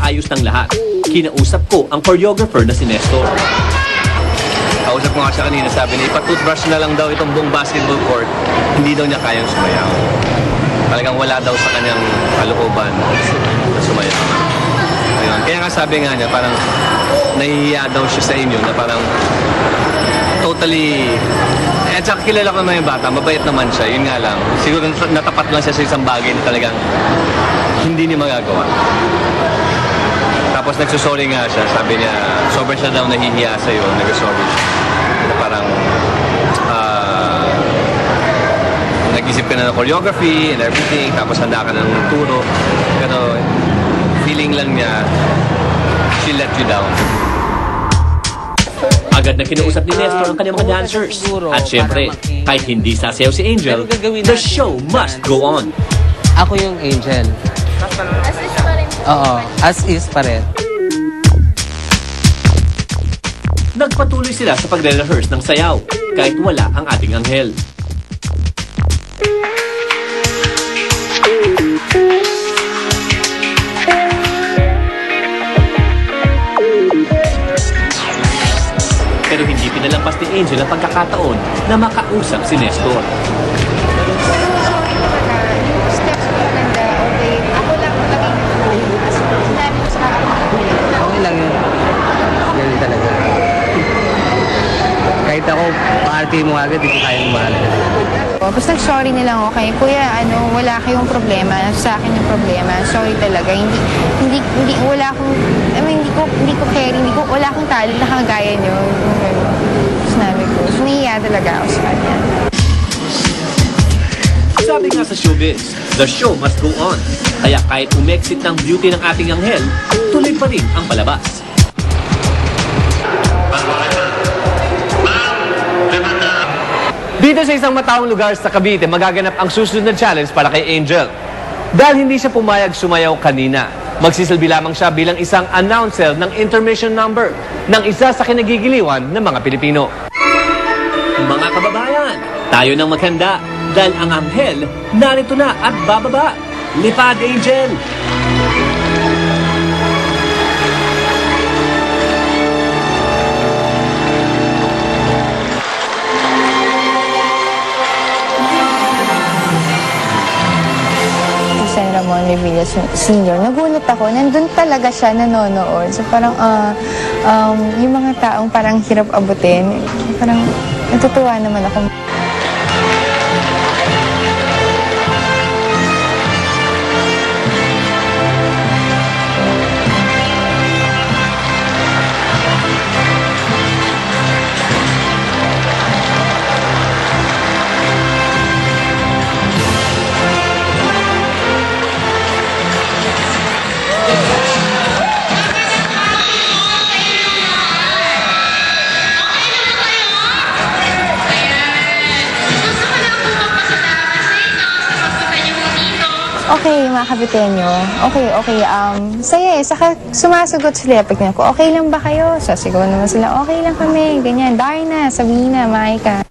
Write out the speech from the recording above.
nagkaayos ng lahat. Kinausap ko ang choreographer na si Nestor. Kausap ko nga siya kanina, sabi niya, ipa-toothbrush na lang daw itong buong basketball court. Hindi daw niya kayang sumayaw. Talagang wala daw sa kanyang kalooban na sumayaw. Ayun. Kaya nga sabi nga niya, parang nahihiya daw siya sa inyo na parang totally... At saka kilala ko naman yung bata, mabait naman siya, yun nga lang. Siguro natapat lang siya sa isang bagay na talagang hindi niya magagawa. Tapos nagsusorry nga siya, sabi niya, sobrang siya daw nahihiya sa'yo, nagsusorry siya. Na parang, nag-isip ka na ng choreography and everything, tapos handa ka ng turo. Pero, feeling lang niya, she let you down. Agad na kinausap ni Nestor ang kanyang mga dancers. At syempre, kahit hindi sasayaw si Angel, the show must go on. Ako yung Angel. As is pa rin. Oo, as is pa rin. Nagpatuloy sila sa pagre-rehearse ng sayaw, kahit wala ang ating anghel. Pero hindi pinalampas ni Angel ang pagkakataon na makausap si Nestor. Okay lang yun. Ganun talaga. Kahit ako, paarte mo agad, hindi ko kayang mahal. Basta sorry na lang, okay? Kuya, wala kayong problema. Sa akin yung problema. Sorry talaga. Wala akong, hindi ko care, wala akong talent na kagaya nyo. Sinabi ko. So, nahiya talaga ako sa kanya. Sabi nga sa showbiz, the show must go on. Kaya kahit umexit ng beauty ng ating anghel, tuloy pa rin ang palabas. Dito sa isang mataong lugar sa Cavite, magaganap ang susunod na challenge para kay Angel. Dahil hindi siya pumayag sumayaw kanina, magsisilbi lamang siya bilang isang announcer ng intermission number ng isa sa kinagigiliwan ng mga Pilipino. Mga kababayan, tayo nang maghanda dahil ang anghel narito na at bababa. Lipad, Angel! San Ramon Revilla Sr. Nagulat ako, nandun talaga siya nanonood. So parang yung mga taong parang hirap abutin, parang natutuwa naman ako. Okay, mga kabitenyo. Okay. Saya saka sumasagot sila. Pag ko, okay lang ba kayo? Sasagot naman sila, okay lang kami. Ganyan, bye na, sabihin na, maay ka.